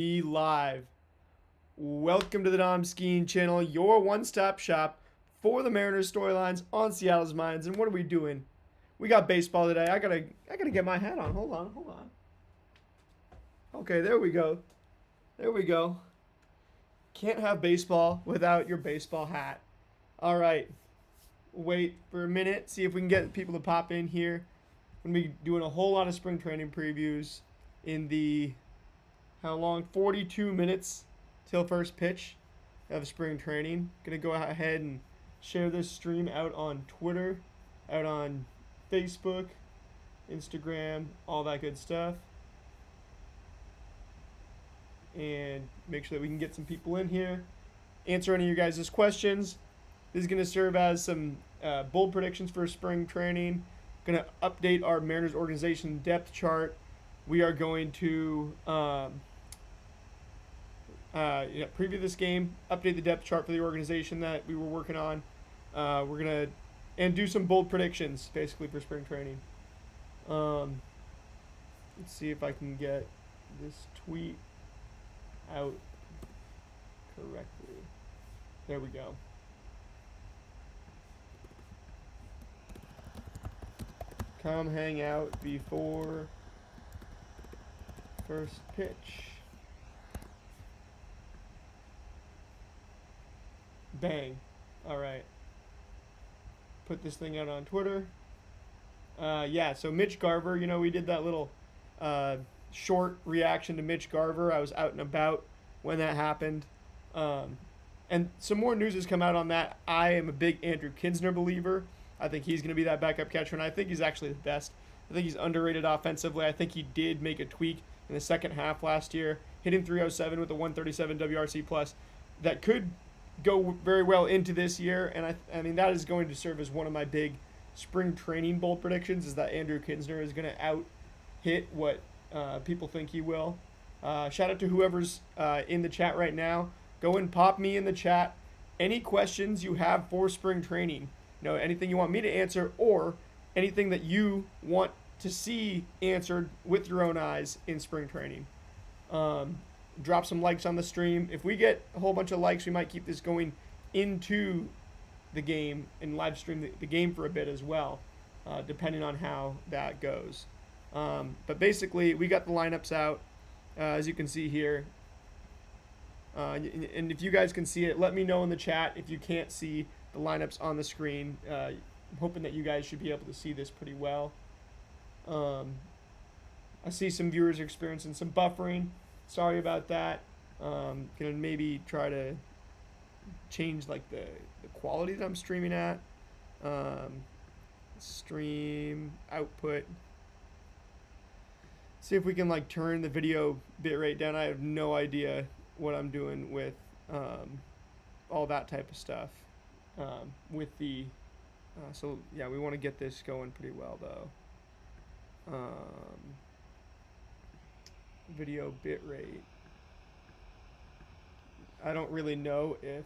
Be live. Welcome to the Dom Skiing channel, your one-stop shop for the Mariners storylines on Seattle's minds. And what are we doing? We got baseball today. I gotta get my hat on. Hold on. Okay, there we go. There we go. Can't have baseball without your baseball hat. All right. Wait for a minute. See if we can get people to pop in here. We're gonna be doing a whole lot of spring training previews in the how long? 42 minutes till first pitch of spring training. Gonna go ahead and share this stream out on Twitter, out on Facebook, Instagram, all that good stuff. And make sure that we can get some people in here. Answer any of your guys' questions. This is gonna serve as some bold predictions for spring training. Gonna update our Mariners organization depth chart. We are going to preview this game, update the depth chart for the organization that we were working on. We're gonna do some bold predictions basically for spring training. Let's see if I can get this tweet out correctly. There we go. Come hang out before first pitch. Bang. All right. Put this thing out on Twitter. Yeah, so Mitch Garver, we did that little short reaction to Mitch Garver. I was out and about when that happened. And some more news has come out on that. I am a big Andrew Kinsner believer. I think he's going to be that backup catcher, and I think he's actually the best. I think he's underrated offensively. I think he did make a tweak in the second half last year, hitting 307 with a 137 WRC plus. That could go very well into this year, and I mean that is going to serve as one of my big spring training bold predictions, is that Andrew Kinsner is going to out hit what people think he will. Shout out to whoever's in the chat right now. Go and pop me in the chat any questions you have for spring training. Anything you want me to answer, or anything that you want to see answered with your own eyes in spring training. Drop some likes on the stream. If we get a whole bunch of likes, we might keep this going into the game and live stream the game for a bit as well, depending on how that goes. But basically, we got the lineups out, as you can see here. And if you guys can see it, let me know in the chat if you can't see the lineups on the screen. I'm hoping that you guys should be able to see this pretty well. I see some viewers are experiencing some buffering. Sorry about that. Gonna maybe try to change like the quality that I'm streaming at. Stream output. See if we can like turn the video bitrate down. I have no idea what I'm doing with all that type of stuff. With the so yeah, we want to get this going pretty well though. Video bitrate. I don't really know if,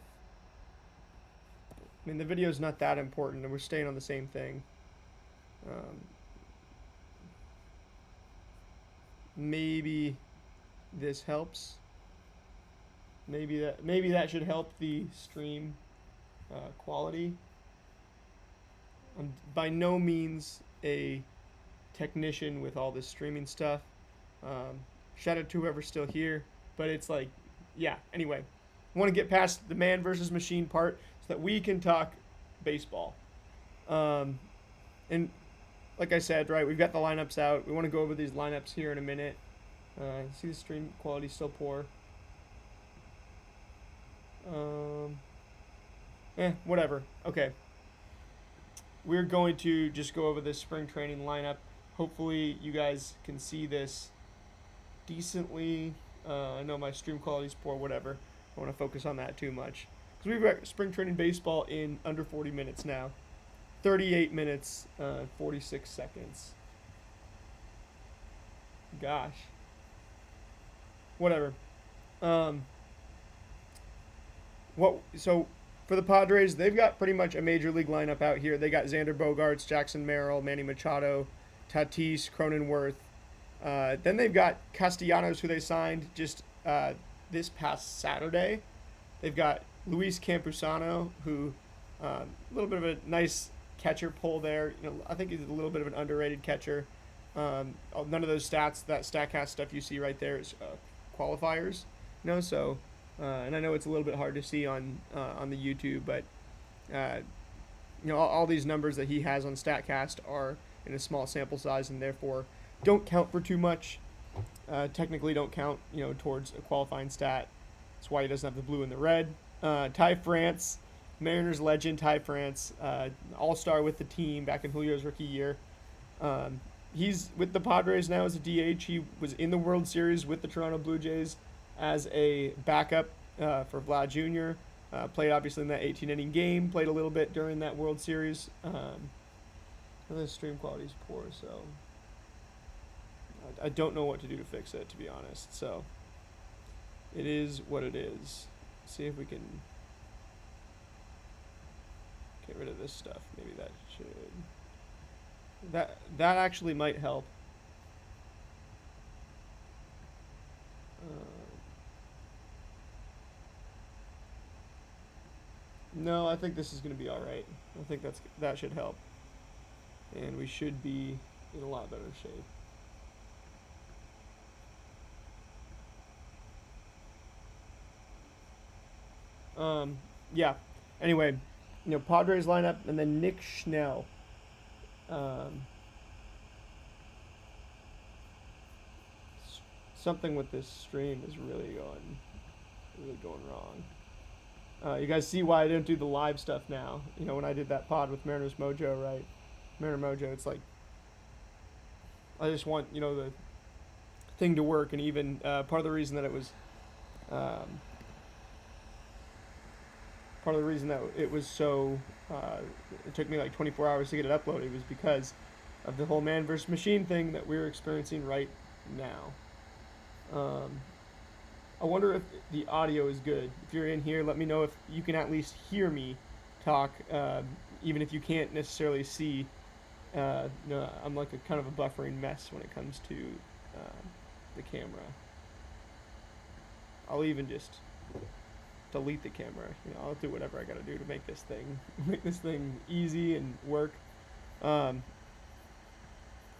I mean, the video's not that important and we're staying on the same thing. Maybe this helps. Maybe that should help the stream quality. I'm by no means a technician with all this streaming stuff. Shout out to whoever's still here, but it's like, yeah, anyway, I want to get past the man versus machine part so that we can talk baseball. And like I said, right, we've got the lineups out. We want to go over these lineups here in a minute. See the stream quality still poor. Whatever. Okay. We're going to just go over this spring training lineup. Hopefully you guys can see this decently. I know my stream quality is poor, whatever. I want to focus on that too much. Because we've got spring training baseball in under 40 minutes now. 38 minutes, 46 seconds. Gosh. Whatever. So for the Padres, they've got pretty much a major league lineup out here. They got Xander Bogaerts, Jackson Merrill, Manny Machado, Tatis, Cronenworth, Then they've got Castellanos, who they signed just this past Saturday. They've got Luis Campusano, who a little bit of a nice catcher pull there. I think he's a little bit of an underrated catcher. None of those stats, that Statcast stuff you see right there, is qualifiers. So and I know it's a little bit hard to see on the YouTube, but all these numbers that he has on Statcast are in a small sample size and therefore don't count for too much. Technically, don't count towards a qualifying stat. That's why he doesn't have the blue and the red. Ty France, Mariners legend Ty France, all-star with the team back in Julio's rookie year. He's with the Padres now as a DH. He was in the World Series with the Toronto Blue Jays as a backup for Vlad Jr. Played obviously in that 18-inning game. Played a little bit during that World Series. The stream quality is poor, so I don't know what to do to fix it, to be honest. So it is what it is. See if we can get rid of this stuff. Maybe that should. That actually might help. No, I think this is going to be all right. I think that should help, and we should be in a lot better shape. Yeah. Anyway, Padres lineup, and then Nick Schnell. Something with this stream is really going wrong. You guys see why I don't do the live stuff now? When I did that pod with Mariners Mojo, right? Mariner Mojo, it's like I just want the thing to work, and even part of the reason that it was. Part of the reason that it was so, it took me like 24 hours to get it uploaded was because of the whole man versus machine thing that we're experiencing right now. I wonder if the audio is good. If you're in here, let me know if you can at least hear me talk, even if you can't necessarily see. I'm like a kind of a buffering mess when it comes to the camera. I'll even just delete the camera. I'll do whatever I gotta do to make this thing easy and work.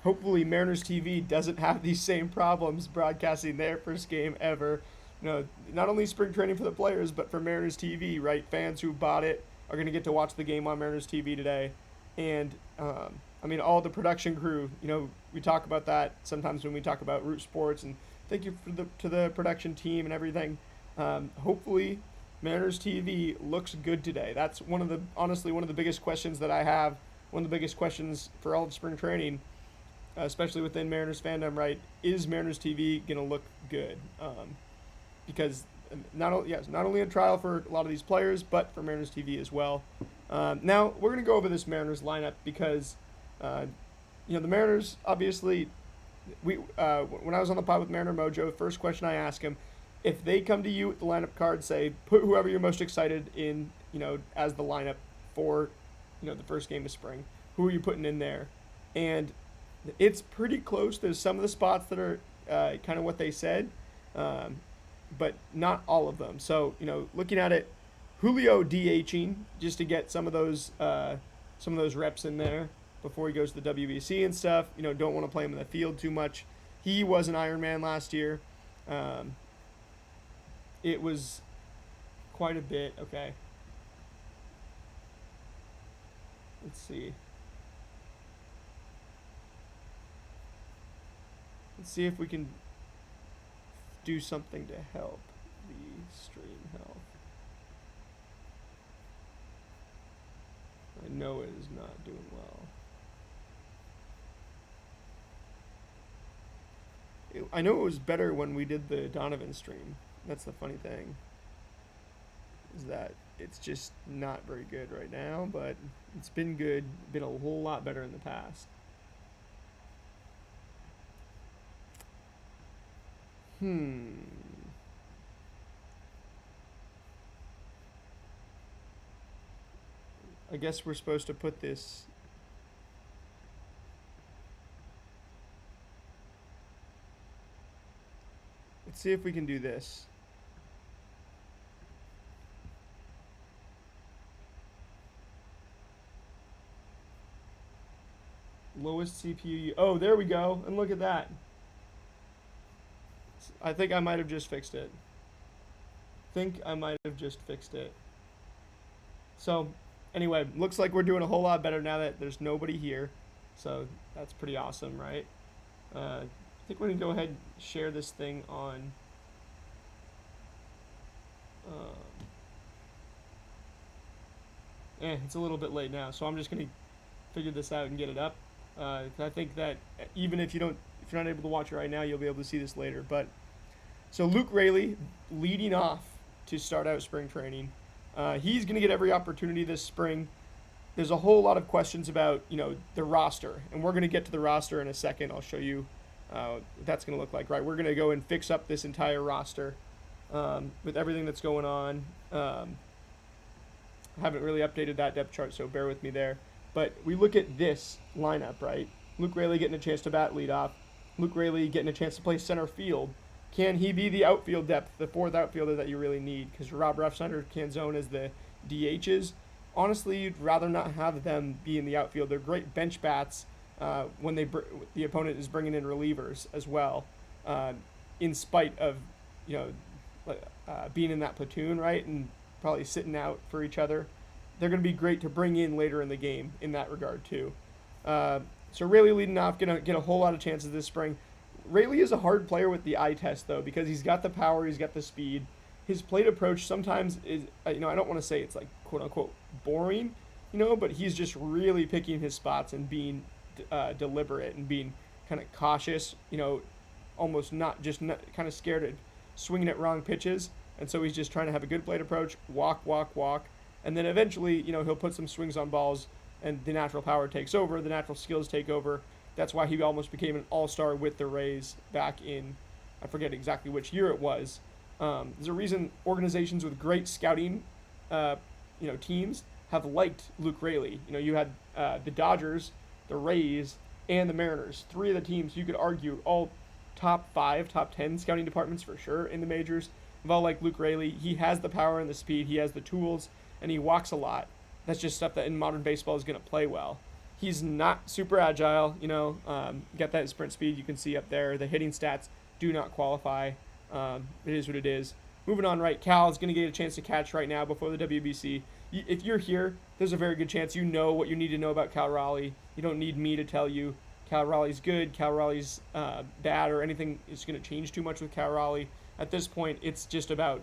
Hopefully Mariners TV doesn't have these same problems broadcasting their first game ever. Not only spring training for the players, but for Mariners TV, right? Fans who bought it are gonna get to watch the game on Mariners TV today. And all the production crew, we talk about that sometimes when we talk about Root Sports, and thank you to the production team and everything. Hopefully Mariners TV looks good today. That's honestly one of the biggest questions that I have. One of the biggest questions for all of spring training, especially within Mariners fandom, right? Is Mariners TV going to look good? Because not only a trial for a lot of these players, but for Mariners TV as well. Now we're going to go over this Mariners lineup because, the Mariners obviously. When I was on the pod with Mariner Mojo, first question I asked him, if they come to you with the lineup card, say put whoever you're most excited in, as the lineup for, the first game of spring, who are you putting in there? And it's pretty close. There's some of the spots that are kind of what they said, but not all of them. So looking at it, Julio DHing just to get some of those reps in there before he goes to the WBC and stuff. Don't want to play him in the field too much. He was an Iron Man last year. It was quite a bit. Okay. Let's see. Let's see if we can do something to help the stream health. I know it is not doing well. I know it was better when we did the Donovan stream. That's the funny thing, is that it's just not very good right now, but it's been good, been a whole lot better in the past. I guess we're supposed to put this. Let's see if we can do this. Lowest CPU. Oh, there we go. And look at that. I think I might have just fixed it. So, anyway, looks like we're doing a whole lot better now that there's nobody here. So, that's pretty awesome, right? I think we're going to go ahead and share this thing on... it's a little bit late now, so I'm just going to figure this out and get it up. I think that even if you're not able to watch it right now, you'll be able to see this later. But so Luke Raley leading off to start out spring training. He's going to get every opportunity this spring. There's a whole lot of questions about the roster, and we're going to get to the roster in a second. I'll show you what that's going to look like. Right, we're going to go and fix up this entire roster with everything that's going on. I haven't really updated that depth chart, so bear with me there. But we look at this lineup, right? Luke Raley getting a chance to bat leadoff. Luke Raley getting a chance to play center field. Can he be the outfield depth, the fourth outfielder that you really need? Because Rob Refsnyder can zone as the DHs. Honestly, you'd rather not have them be in the outfield. They're great bench bats when the opponent is bringing in relievers as well, in spite of being in that platoon, right, and probably sitting out for each other. They're going to be great to bring in later in the game in that regard too. So Raley leading off, going to get a whole lot of chances this spring. Raley is a hard player with the eye test though, because he's got the power, he's got the speed. His plate approach sometimes is, I don't want to say it's like quote unquote boring, but he's just really picking his spots and being deliberate and being kind of cautious, almost not kind of scared of swinging at wrong pitches. And so he's just trying to have a good plate approach, walk. And then eventually, he'll put some swings on balls and the natural power takes over, the natural skills take over. That's why he almost became an all-star with the Rays back in, I forget exactly which year it was. There's a reason organizations with great scouting, teams have liked Luke Raley. You had the Dodgers, the Rays, and the Mariners. Three of the teams you could argue all top 5, top 10 scouting departments for sure in the majors. Of all like Luke Raley, he has the power and the speed, he has the tools, and he walks a lot. That's just stuff that in modern baseball is going to play well. He's not super agile, got that sprint speed you can see up there. The hitting stats do not qualify. It is what it is. Moving on, right, Cal is going to get a chance to catch right now before the WBC. If you're here, there's a very good chance you know what you need to know about Cal Raleigh. You don't need me to tell you Cal Raleigh's good, Cal Raleigh's bad, or anything is going to change too much with Cal Raleigh. At this point, it's just about,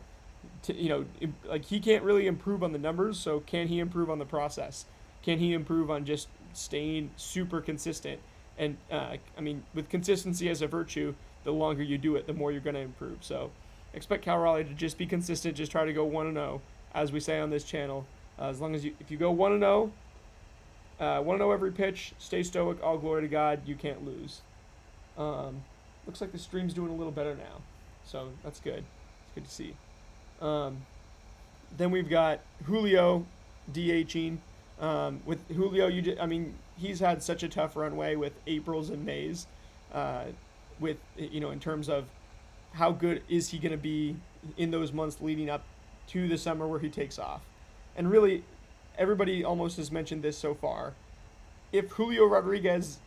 he can't really improve on the numbers, so can he improve on the process? Can he improve on just staying super consistent? And, with consistency as a virtue, the longer you do it, the more you're going to improve. So expect Cal Raleigh to just be consistent, just try to go 1-0, as we say on this channel. As long as if you go 1-0, 1-0 every pitch, stay stoic, all glory to God, you can't lose. Looks like the stream's doing a little better now, so that's good. It's good to see. Then we've got Julio DHing. With Julio, he's had such a tough runway with Aprils and Mays. In terms of how good is he going to be in those months leading up to the summer where he takes off. And really, everybody almost has mentioned this so far. If Julio Rodriguez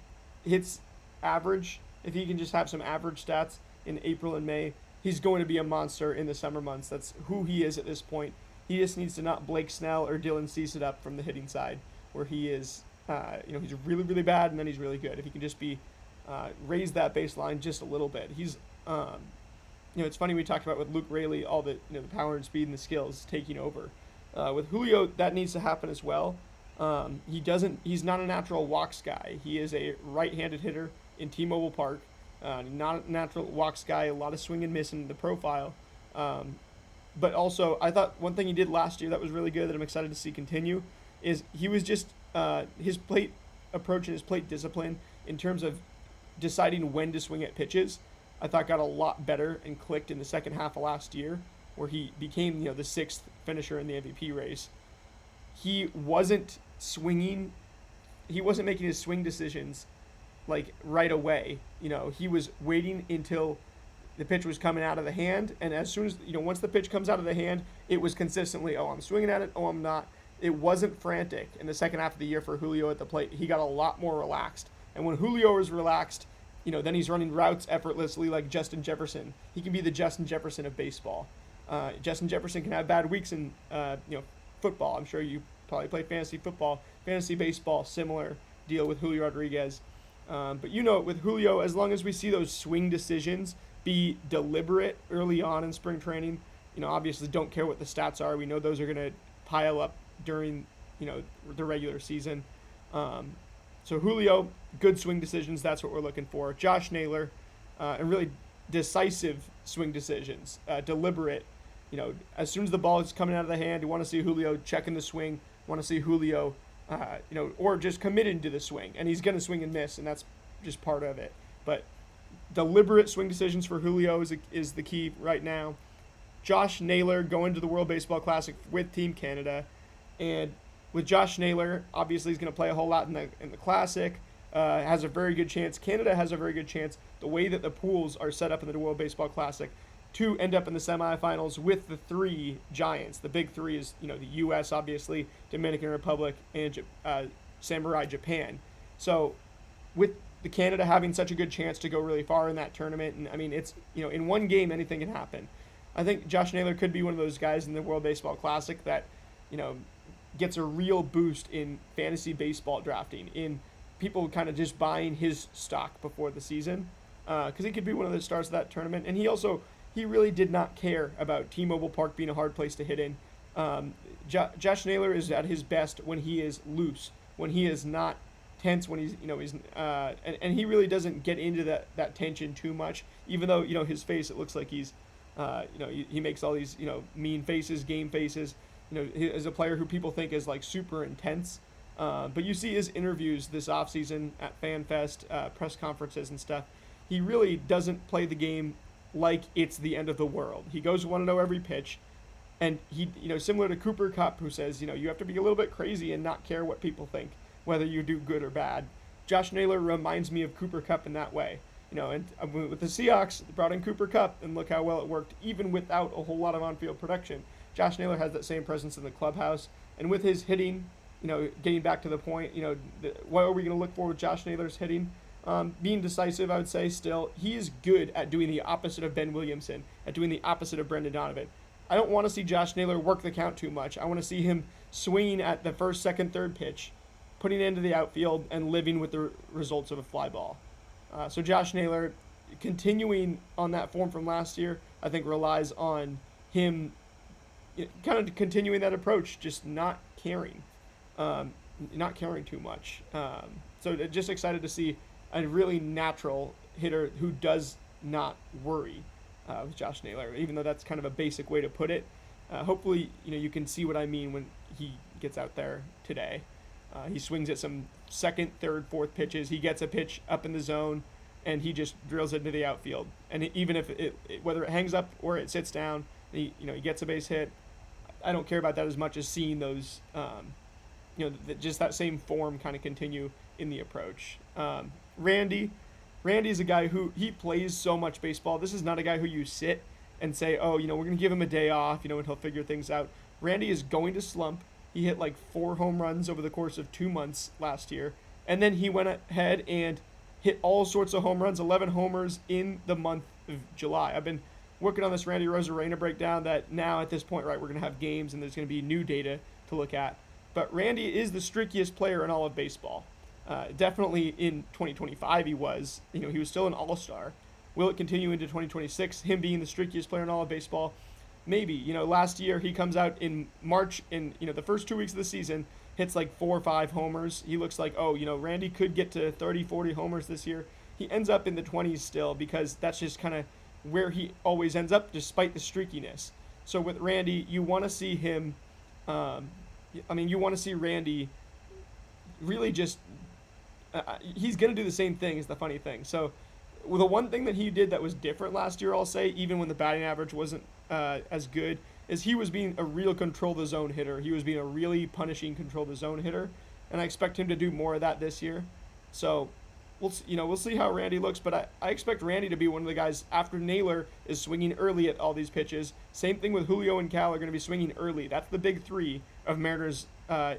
hits average, if he can just have some average stats in April and May, he's going to be a monster in the summer months. That's who he is at this point. He just needs to not Blake Snell or Dylan Cease it up from the hitting side, where he is, he's really, really bad, and then he's really good. If he can just be, raise that baseline just a little bit. He's, it's funny we talked about with Luke Raley, all the, the power and speed and the skills taking over. With Julio, that needs to happen as well. He's not a natural walks guy. He is a right-handed hitter in T-Mobile Park. Not a natural walks guy, a lot of swing and miss in the profile. But also, I thought one thing he did last year that was really good that I'm excited to see continue is he was just his plate approach and his plate discipline in terms of deciding when to swing at pitches, I thought got a lot better and clicked in the second half of last year, where he became, the 6th finisher in the MVP race. He wasn't making his swing decisions like right away. He was waiting until the pitch was coming out of the hand, and as soon as once the pitch comes out of the hand, it was consistently, oh, I'm swinging at it, oh, I'm not. It wasn't frantic in the second half of the year for Julio at the plate. He got a lot more relaxed, and when Julio is relaxed, then he's running routes effortlessly like Justin Jefferson. He can be the Justin Jefferson of baseball. Justin Jefferson can have bad weeks in football. I'm sure you probably play fantasy football, fantasy baseball, similar deal with Julio Rodriguez. But with Julio, as long as we see those swing decisions be deliberate early on in spring training, obviously don't care what the stats are. We know those are going to pile up during, the regular season. So Julio, good swing decisions. That's what we're looking for. Josh Naylor, and really decisive swing decisions, deliberate. As soon as the ball is coming out of the hand, you want to see Julio checking the swing. Want to see Julio, or just committing to the swing, and he's going to swing and miss, and that's just part of it. But deliberate swing decisions for Julio is the key right now. Josh Naylor going to the World Baseball Classic with Team Canada, and with Josh Naylor, obviously he's going to play a whole lot in the Classic. Has a very good chance. Canada has a very good chance, the way that the pools are set up in the World Baseball Classic, to end up in the semifinals with the three giants. The big three is, the U.S., obviously, Dominican Republic, and Samurai Japan. So with the Canada having such a good chance to go really far in that tournament, and I mean, it's, in one game, anything can happen. I think Josh Naylor could be one of those guys in the World Baseball Classic that, gets a real boost in fantasy baseball drafting, in people kind of just buying his stock before the season, because he could be one of the stars of that tournament. And he really did not care about T-Mobile Park being a hard place to hit in. Josh Naylor is at his best when he is loose, when he is not tense, when he's, and he really doesn't get into that tension too much, even though, his face, it looks like he's, he makes all these, mean faces, game faces, he is a player who people think is like super intense. But you see his interviews this offseason at FanFest, press conferences and stuff. He really doesn't play the game like it's the end of the world. He goes want to know every pitch, and he, similar to Cooper Kupp, who says, you have to be a little bit crazy and not care what people think, whether you do good or bad. Josh Naylor reminds me of Cooper Kupp in that way, and with the Seahawks, they brought in Cooper Kupp, and look how well it worked, even without a whole lot of on-field production. Josh Naylor has that same presence in the clubhouse, and with his hitting, getting back to the point, what are we going to look for with Josh Naylor's hitting? Being decisive, I would say still. He is good at doing the opposite of Ben Williamson, at doing the opposite of Brendan Donovan. I don't want to see Josh Naylor work the count too much. I want to see him swinging at the first, second, third pitch, putting it into the outfield, and living with the results of a fly ball. So Josh Naylor, continuing on that form from last year, I think relies on him kind of continuing that approach, just not caring too much. So just excited to see a really natural hitter who does not worry with Josh Naylor, even though that's kind of a basic way to put it. Hopefully, you can see what I mean when he gets out there today. He swings at some second, third, fourth pitches. He gets a pitch up in the zone, and he just drills it into the outfield. And even if whether it hangs up or it sits down, he gets a base hit. I don't care about that as much as seeing those, just that same form kind of continue in the approach. Randy's a guy who, he plays so much baseball. This is not a guy who you sit and say, oh, we're going to give him a day off, and he'll figure things out. Randy is going to slump. He hit like 4 home runs over the course of 2 months last year. And then he went ahead and hit all sorts of home runs, 11 homers in the month of July. I've been working on this Randy Rosarena breakdown that now at this point, right, we're going to have games and there's going to be new data to look at. But Randy is the streakiest player in all of baseball. Definitely in 2025 he was. He was still an all-star. Will it continue into 2026, him being the streakiest player in all of baseball? Maybe. Last year he comes out in March, in the first 2 weeks of the season, hits like 4 or 5 homers. He looks like, Randy could get to 30, 40 homers this year. He ends up in the 20s still, because that's just kind of where he always ends up despite the streakiness. So with Randy, you want to see him, you want to see Randy really just, he's going to do the same thing, is the funny thing. So the one thing that he did that was different last year, I'll say, even when the batting average wasn't as good, is he was being a real control the zone hitter. He was being a really punishing control the zone hitter, and I expect him to do more of that this year. So we'll see how Randy looks, but I expect Randy to be one of the guys after Naylor is swinging early at all these pitches. Same thing with Julio and Cal are going to be swinging early. That's the big three of Mariners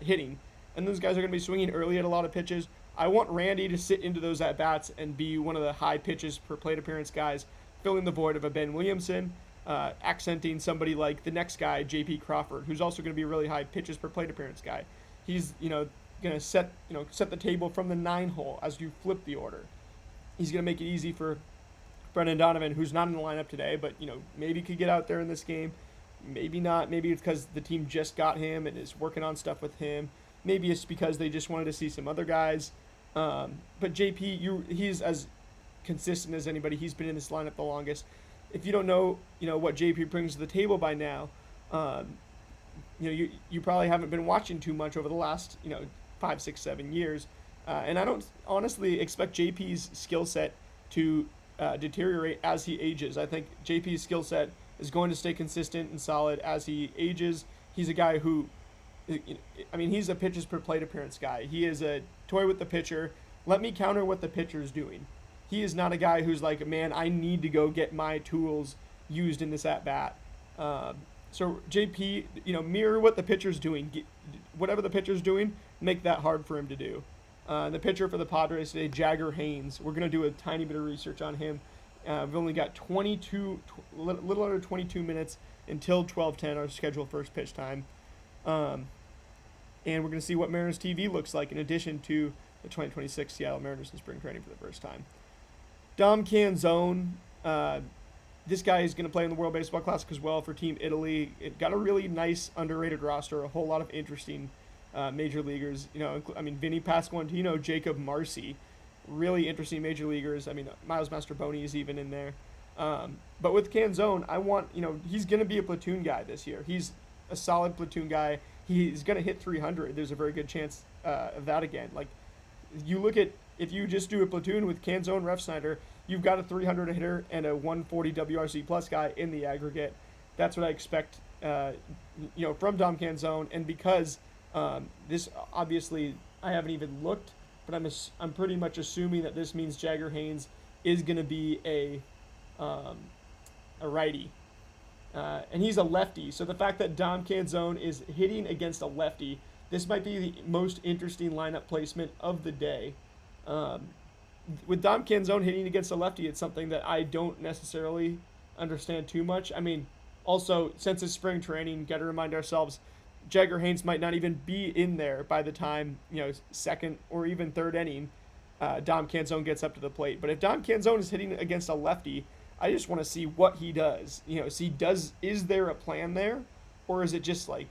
hitting, and those guys are going to be swinging early at a lot of pitches. I want Randy to sit into those at bats and be one of the high pitches per plate appearance guys, filling the void of a Ben Williamson, accenting somebody like the next guy, J.P. Crawford, who's also going to be a really high pitches per plate appearance guy. He's going to set the table from the 9 hole as you flip the order. He's going to make it easy for Brendan Donovan, who's not in the lineup today, but maybe could get out there in this game. Maybe not. Maybe it's because the team just got him and is working on stuff with him. Maybe it's because they just wanted to see some other guys. But JP, he's as consistent as anybody. He's been in this lineup the longest. If you don't know, what JP brings to the table by now, you probably haven't been watching too much over the last 5, 6, 7 years, and I don't honestly expect JP's skill set to deteriorate as he ages. I think JP's skill set is going to stay consistent and solid as he ages. He's a guy who, he's a pitches per plate appearance guy. He is a toy with the pitcher. Let me counter what the pitcher is doing. He is not a guy who's like, man, I need to go get my tools used in this at bat. So JP, mirror what the pitcher's doing. Whatever the pitcher's doing, make that hard for him to do. The pitcher for the Padres today, Jagger Haynes. We're going to do a tiny bit of research on him. We've only got little under 22 minutes until 12:10, our scheduled first pitch time. And we're going to see what Mariners TV looks like in addition to the 2026 Seattle Mariners in spring training for the first time. Dom Canzone, this guy is going to play in the World Baseball Classic as well for Team Italy. It got a really nice, underrated roster, a whole lot of interesting major leaguers. Vinny Pasquantino, Jacob Marcy, really interesting major leaguers. Miles Mastroboni is even in there. But with Canzone, he's going to be a platoon guy this year. He's a solid platoon guy. He's going to hit 300. There's a very good chance of that again. Like, you look at, if you just do a platoon with Canzone, Refsnyder, you've got a 300 hitter and a 140 WRC plus guy in the aggregate. That's what I expect, from Dom Canzone. And because this, obviously, I haven't even looked, but I'm pretty much assuming that this means Jagger Haynes is going to be a righty. And he's a lefty. So the fact that Dom Canzone is hitting against a lefty, this might be the most interesting lineup placement of the day. With Dom Canzone hitting against a lefty, it's something that I don't necessarily understand too much. Also, since it's spring training, got to remind ourselves, Jagger Haynes might not even be in there by the time, second or even third inning, Dom Canzone gets up to the plate. But if Dom Canzone is hitting against a lefty, I just want to see what he does. Is there a plan there? Or is it just like,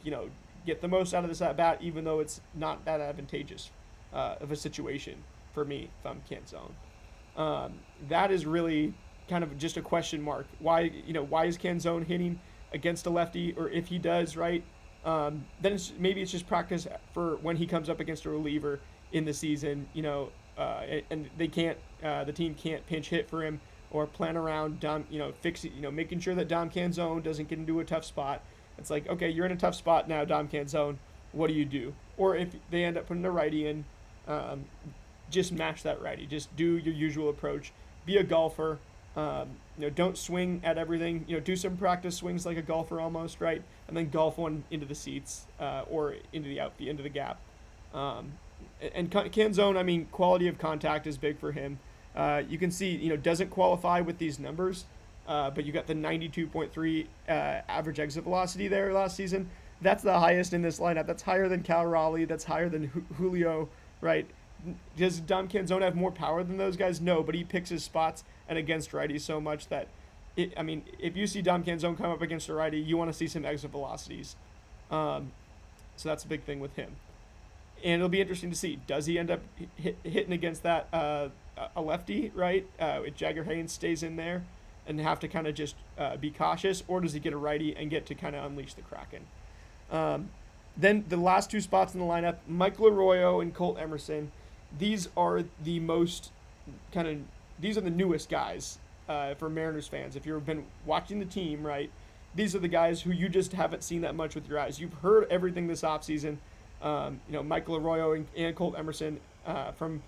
get the most out of this at bat, even though it's not that advantageous of a situation for me if I'm Canzone. That is really kind of just a question mark. Why is Canzone hitting against a lefty? Or if he does, right, then maybe it's just practice for when he comes up against a reliever in the season, and they can't, the team can't pinch hit for him or plan around Dom, making sure that Dom Canzone doesn't get into a tough spot. It's like, okay, you're in a tough spot now, Dom Canzone. What do you do? Or if they end up putting a righty in, just match that righty. Just do your usual approach. Be a golfer. Don't swing at everything. Do some practice swings like a golfer almost, right? And then golf one into the seats or into the outfield, into the gap. And Canzone, quality of contact is big for him. You can see, doesn't qualify with these numbers, but you got the 92.3 average exit velocity there last season. That's the highest in this lineup. That's higher than Cal Raleigh. That's higher than Julio, right? Does Dom Canzone have more power than those guys? No, but he picks his spots and against righties so much that, if you see Dom Canzone come up against a righty, you want to see some exit velocities. So that's a big thing with him. And it'll be interesting to see, does he end up hitting against that a lefty, right? If Jagger Haynes stays in there and have to kind of just be cautious, or does he get a righty and get to kind of unleash the Kraken? Then the last two spots in the lineup, Michael Arroyo and Colt Emerson. These are the newest guys for Mariners fans. If you've been watching the team, right, these are the guys who you just haven't seen that much with your eyes. You've heard everything this offseason. Michael Arroyo and Colt Emerson from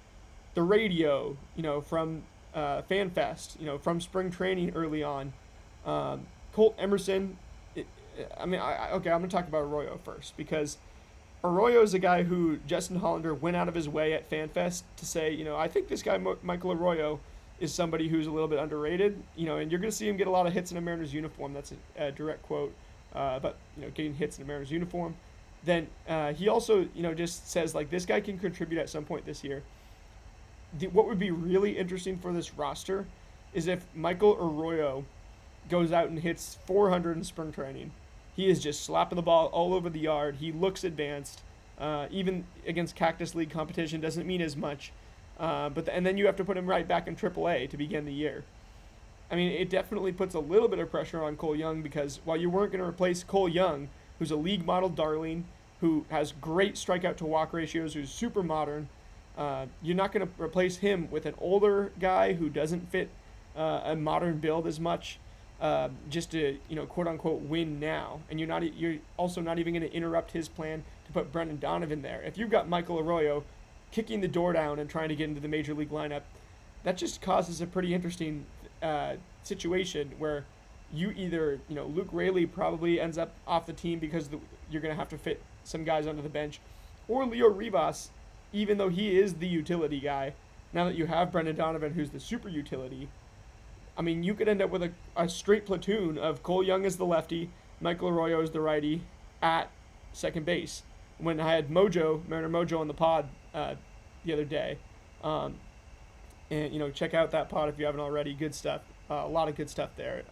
the radio, from FanFest, from spring training early on. Colt Emerson. Okay, I'm going to talk about Arroyo first because Arroyo is a guy who Justin Hollander went out of his way at FanFest to say, I think this guy, Michael Arroyo, is somebody who's a little bit underrated, and you're going to see him get a lot of hits in a Mariners uniform. That's a direct quote, but, getting hits in a Mariners uniform. Then he also, just says, like, this guy can contribute at some point this year. What would be really interesting for this roster is if Michael Arroyo goes out and hits 400 in spring training. He is just slapping the ball all over the yard. He looks advanced. Even against Cactus League competition doesn't mean as much. And then you have to put him right back in AAA to begin the year. I mean, it definitely puts a little bit of pressure on Cole Young because while you weren't going to replace Cole Young, who's a league model darling, who has great strikeout to walk ratios, who's super modern, you're not going to replace him with an older guy who doesn't fit a modern build as much. Just to quote unquote win now, and you're also not even going to interrupt his plan to put Brendan Donovan there. If you've got Michael Arroyo kicking the door down and trying to get into the major league lineup, that just causes a pretty interesting situation where you either Luke Raley probably ends up off the team because you're going to have to fit some guys onto the bench, or Leo Rivas, even though he is the utility guy. Now that you have Brendan Donovan, who's the super utility. I mean, you could end up with a straight platoon of Cole Young as the lefty, Michael Arroyo as the righty at second base. When I had Mariner Mojo on the pod the other day, and check out that pod if you haven't already. Good stuff, a lot of good stuff there.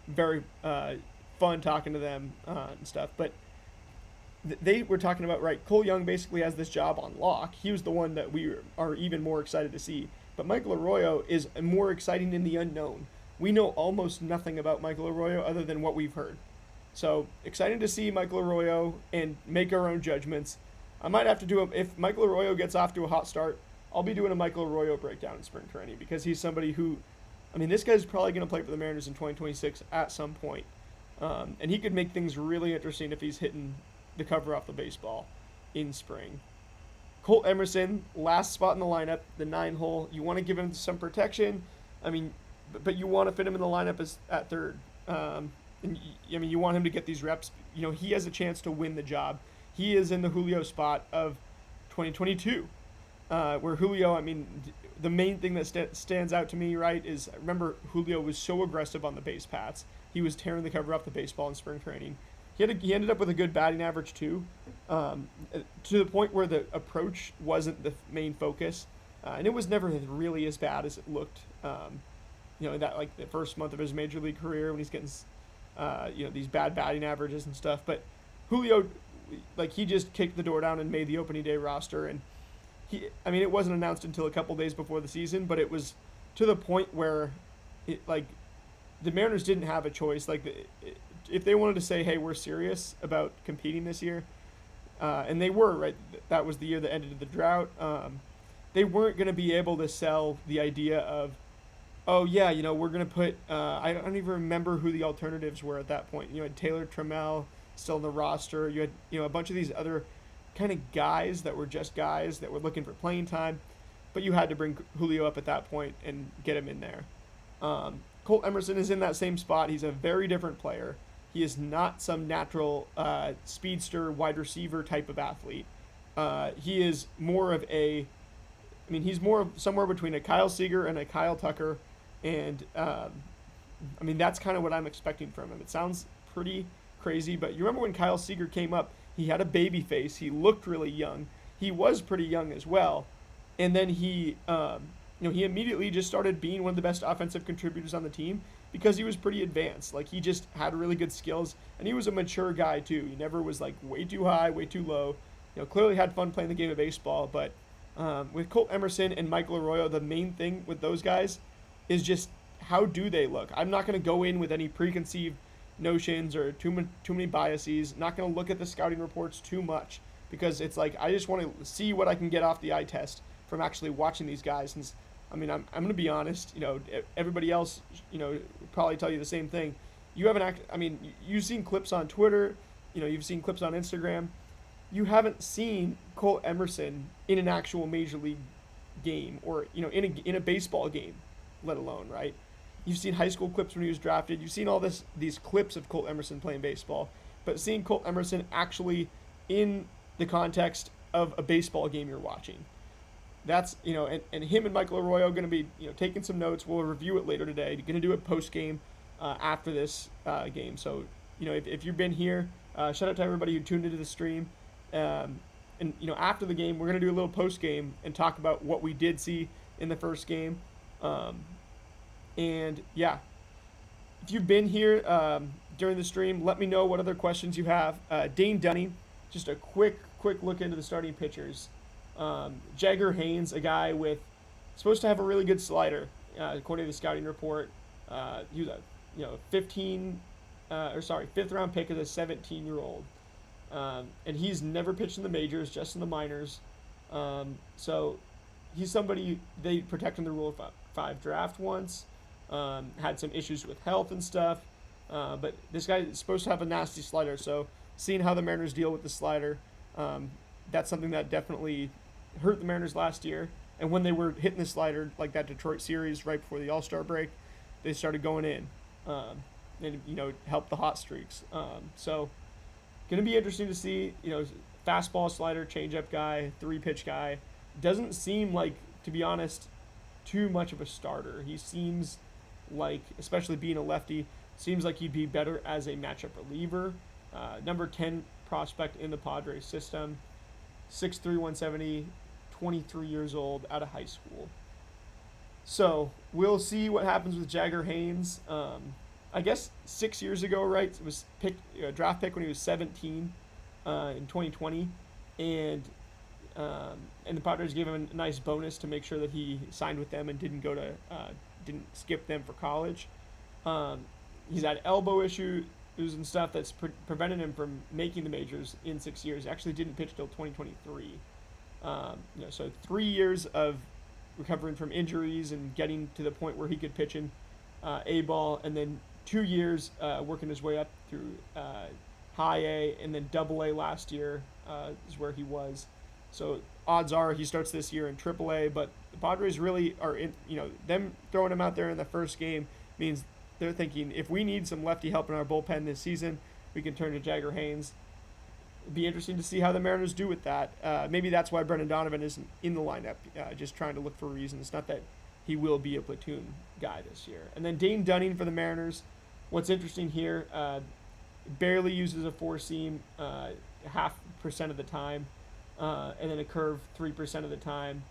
Very fun talking to them and stuff. But they were talking about, right, Cole Young basically has this job on lock. He was the one that we are even more excited to see. But Michael Arroyo is more exciting in the unknown. We know almost nothing about Michael Arroyo other than what we've heard. So, exciting to see Michael Arroyo and make our own judgments. I might have to do if Michael Arroyo gets off to a hot start, I'll be doing a Michael Arroyo breakdown in spring training because he's somebody who, this guy's probably going to play for the Mariners in 2026 at some point. And he could make things really interesting if he's hitting the cover off the baseball in spring. Colt Emerson, last spot in the lineup, the 9-hole. You want to give him some protection. But you want to fit him in the lineup at third. You want him to get these reps. He has a chance to win the job. He is in the Julio spot of 2022, where Julio, the main thing that stands out to me, right, is remember Julio was so aggressive on the base paths. He was tearing the cover off the baseball in spring training. He ended up with a good batting average too, to the point where the approach wasn't the main focus, and it was never really as bad as it looked. That like the first month of his major league career when he's getting, these bad batting averages and stuff. But Julio, he just kicked the door down and made the opening day roster, and it wasn't announced until a couple days before the season, but it was to the point where, the Mariners didn't have a choice. If they wanted to say, hey, we're serious about competing this year, and they were, right? That was the year that ended the drought. They weren't going to be able to sell the idea of, oh, yeah, we're going to put, I don't even remember who the alternatives were at that point. You had Taylor Trammell still in the roster. You had, a bunch of these other kind of guys that were just guys that were looking for playing time, but you had to bring Julio up at that point and get him in there. Colt Emerson is in that same spot. He's a very different player. He is not some natural speedster wide receiver type of athlete. He is more of he's more of somewhere between a Kyle Seager and a Kyle Tucker. And, that's kind of what I'm expecting from him. It sounds pretty crazy, but you remember when Kyle Seager came up, he had a baby face. He looked really young. He was pretty young as well. And then he immediately just started being one of the best offensive contributors on the team because he was pretty advanced. He just had really good skills, and he was a mature guy too. He never was way too high, way too low. Clearly had fun playing the game of baseball. But with Colt Emerson and Michael Arroyo, the main thing with those guys is just how do they look. I'm not going to go in with any preconceived notions or too many biases. Not going to look at the scouting reports too much because it's I just want to see what I can get off the eye test from actually watching these guys. And I'm going to be honest, everybody else, probably tell you the same thing. You haven't you've seen clips on Twitter, you've seen clips on Instagram. You haven't seen Colt Emerson in an actual major league game, or in a baseball game, let alone, right? You've seen high school clips when he was drafted. You've seen all these clips of Colt Emerson playing baseball, but seeing Colt Emerson actually in the context of a baseball game you're watching, that's and him and Michael Arroyo are going to be taking some notes. We'll review it later today. Going to do it post game after this game. So if you've been here, shout out to everybody who tuned into the stream. And after the game, we're going to do a little post game and talk about what we did see in the first game. And yeah, if you've been here during the stream, let me know what other questions you have. Dane Dunning, just a quick look into the starting pitchers. Jagger Haynes, a guy supposed to have a really good slider, according to the scouting report. He was a 5th round pick as a 17-year-old. And he's never pitched in the majors, just in the minors. So he's somebody they protect in the Rule 5 draft once. Had some issues with health and stuff. But this guy is supposed to have a nasty slider. So seeing how the Mariners deal with the slider, that's something that definitely hurt the Mariners last year. And when they were hitting the slider, like that Detroit series right before the All-Star break, they started going in and helped the hot streaks. So going to be interesting to see, fastball, slider, changeup guy, 3-pitch guy. Doesn't seem like, to be honest, too much of a starter. He seems like, especially being a lefty, seems like he'd be better as a matchup reliever. Number 10 prospect in the Padres system, 6'3", 170, 23 years old, out of high school. So we'll see what happens with Jagger Haynes. I guess 6 years ago, right? It was draft pick when he was 17 in 2020, and the Padres gave him a nice bonus to make sure that he signed with them and didn't didn't skip them for college. He's had elbow issues and stuff that's prevented him from making the majors in 6 years. He actually didn't pitch till 2023. So 3 years of recovering from injuries and getting to the point where he could pitch in A-ball, and then 2 years working his way up through high A, and then double A last year is where he was. So odds are he starts this year in triple A, but the Padres really are in, them throwing him out there in the first game means they're thinking, if we need some lefty help in our bullpen this season, we can turn to Jagger Haynes. It'd be interesting to see how the Mariners do with that. Maybe that's why Brendan Donovan isn't in the lineup, just trying to look for reasons. Not that he will be a platoon guy this year. And then Dane Dunning for the Mariners. What's interesting here, barely uses a four-seam 0.5% of the time, and then a curve 3% of the time.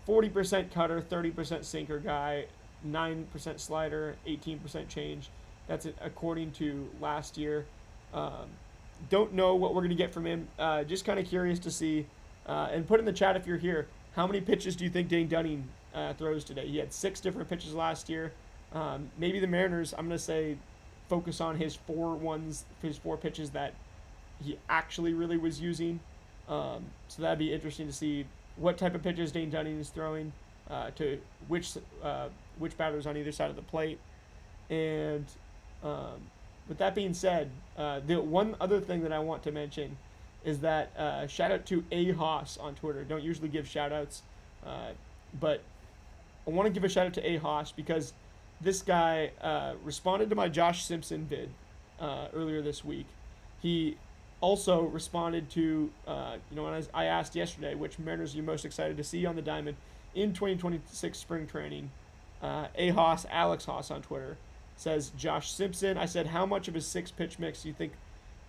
40% cutter, 30% sinker guy, 9% slider, 18% change. That's it according to last year. Don't know what we're going to get from him. Just kind of curious to see. And put in the chat if you're here, how many pitches do you think Dane Dunning throws today? He had 6 different pitches last year. Maybe the Mariners, I'm going to say, focus on his 4 pitches that he actually really was using. So that'd be interesting to see what type of pitches Dane Dunning is throwing to which batters on either side of the plate. And with that being said, the one other thing that I want to mention is that shout out to A Haas on Twitter. Don't usually give shout outs, but I want to give a shout out to A Haas because this guy responded to my Josh Simpson vid earlier this week. He also responded to, when I asked yesterday which Mariners are you most excited to see on the diamond in 2026 spring training. Alex Haas on Twitter says Josh Simpson. I said, how much of his 6-pitch mix do you think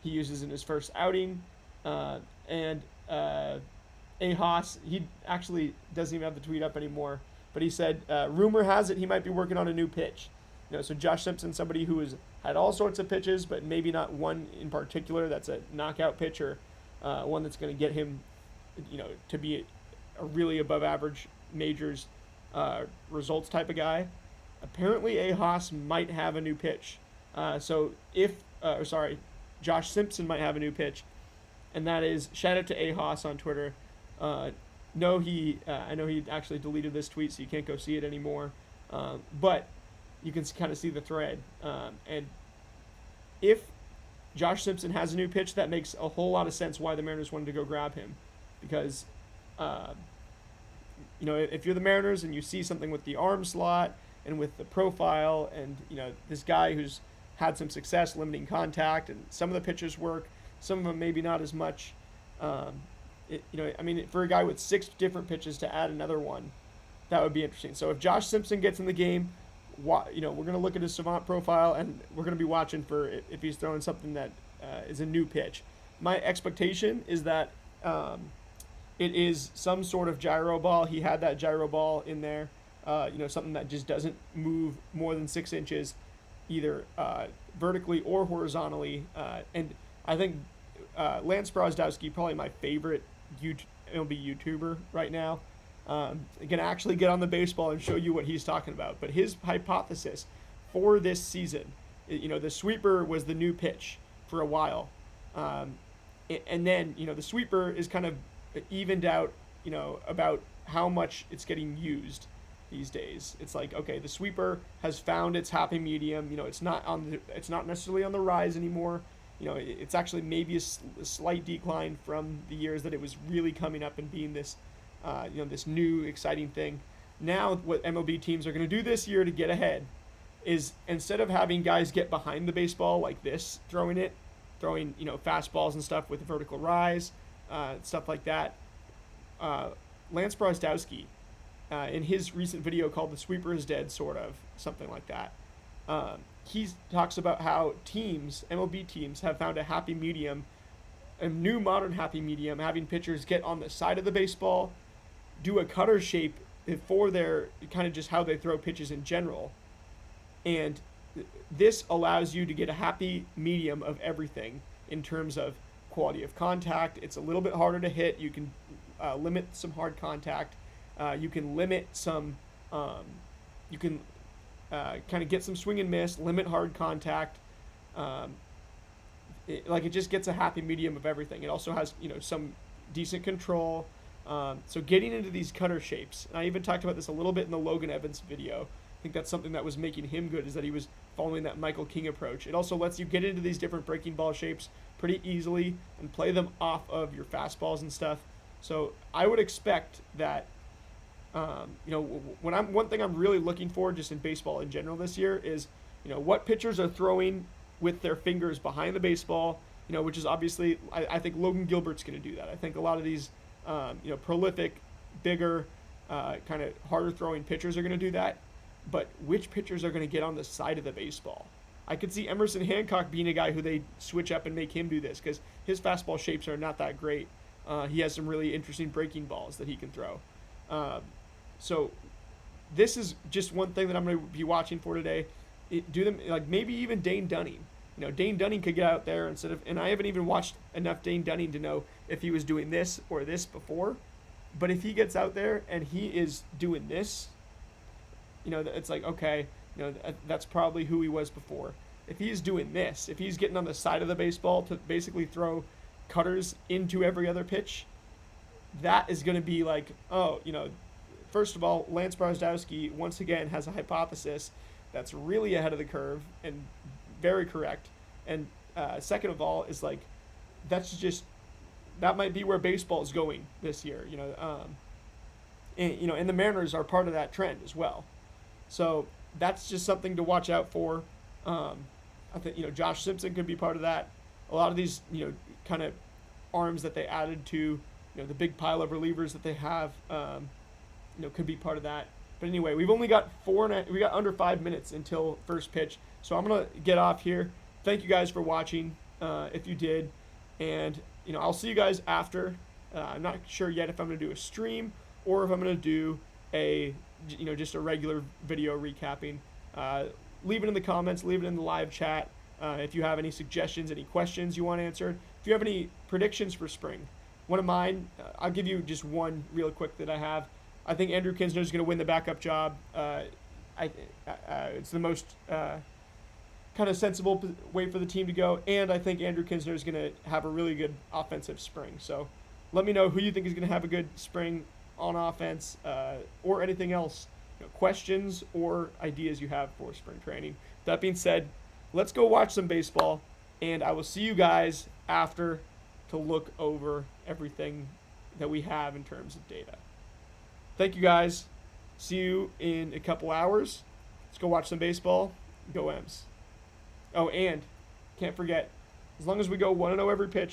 he uses in his first outing? And Haas, he actually doesn't even have the tweet up anymore, but he said, rumor has it he might be working on a new pitch. So Josh Simpson, somebody who has had all sorts of pitches, but maybe not one in particular that's a knockout pitcher, one that's going to get him, to be a really above average majors results type of guy. Apparently, Haas might have a new pitch. Josh Simpson might have a new pitch, and that is shout out to Haas on Twitter. I know he actually deleted this tweet, so you can't go see it anymore. But you can kind of see the thread. And if Josh Simpson has a new pitch, that makes a whole lot of sense why the Mariners wanted to go grab him, because if you're the Mariners and you see something with the arm slot and with the profile, and this guy who's had some success limiting contact, and some of the pitches work, some of them maybe not as much. For a guy with 6 different pitches to add another one, that would be interesting. So if Josh Simpson gets in the game, we're going to look at his savant profile, and we're going to be watching for if he's throwing something that is a new pitch. My expectation is that it is some sort of gyro ball. He had that gyro ball in there, something that just doesn't move more than 6 inches, either vertically or horizontally. And I think Lance Brozdowski, probably my favorite MLB YouTuber right now, can actually get on the baseball and show you what he's talking about. But his hypothesis for this season, the sweeper was the new pitch for a while. And then, the sweeper is kind of evened out, about how much it's getting used these days. It's like, okay, the sweeper has found its happy medium. It's not necessarily on the rise anymore. It's actually maybe a slight decline from the years that it was really coming up and being this, this new exciting thing. Now, what MLB teams are going to do this year to get ahead is, instead of having guys get behind the baseball like this, throwing fastballs and stuff with vertical rise, stuff like that. Lance Brozdowski, in his recent video called "The Sweeper is Dead," sort of something like that, he talks about how MLB teams, have found a happy medium, a new modern happy medium, having pitchers get on the side of the baseball, do a cutter shape for their kind of just how they throw pitches in general, and this allows you to get a happy medium of everything in terms of quality of contact. It's a little bit harder to hit. You can limit some hard contact. You can limit some. You can kind of get some swing and miss. Limit hard contact. It just gets a happy medium of everything. It also has some decent control. So getting into these cutter shapes, and I even talked about this a little bit in the Logan Evans video. I think that's something that was making him good, is that he was following that Michael King approach. It also lets you get into these different breaking ball shapes pretty easily and play them off of your fastballs and stuff. So I would expect that, one thing I'm really looking for just in baseball in general this year is, what pitchers are throwing with their fingers behind the baseball, which is obviously, I think Logan Gilbert's going to do that. I think a lot of these, prolific, bigger, kind of harder throwing pitchers are going to do that. But which pitchers are going to get on the side of the baseball? I could see Emerson Hancock being a guy who they switch up and make him do this, because his fastball shapes are not that great. He has some really interesting breaking balls that he can throw. So this is just one thing that I'm going to be watching for today. Maybe even Dane Dunning. Dane Dunning could get out there and I haven't even watched enough Dane Dunning to know if he was doing this or this before. But if he gets out there and he is doing this, it's like, okay, that's probably who he was before. If he's doing this, if he's getting on the side of the baseball to basically throw cutters into every other pitch, that is going to be like, first of all, Lance Brozdowski, once again, has a hypothesis that's really ahead of the curve and very correct. And second of all, is like, that might be where baseball is going this year, and the Mariners are part of that trend as well. So that's just something to watch out for. I think, Josh Simpson could be part of that. A lot of these, kind of arms that they added to, the big pile of relievers that they have, could be part of that. But anyway, we've only got we got under 5 minutes until first pitch. So I'm going to get off here. Thank you guys for watching, if you did. And, I'll see you guys after. I'm not sure yet if I'm going to do a stream or if I'm going to do just a regular video recapping. Leave it in the comments, leave it in the live chat. If you have any suggestions, any questions you want answered. If you have any predictions for spring. One of mine, I'll give you just one real quick that I have. I think Andrew Kinsner is going to win the backup job. It's the most kind of sensible way for the team to go, and I think Andrew Kinsner is going to have a really good offensive spring. So let me know who you think is going to have a good spring on offense, or anything else, questions or ideas you have for spring training. That being said, let's go watch some baseball, and I will see you guys after to look over everything that we have in terms of data. Thank you guys. See you in a couple hours. Let's go watch some baseball. Go M's. Oh, and can't forget, as long as we go 1-0 every pitch,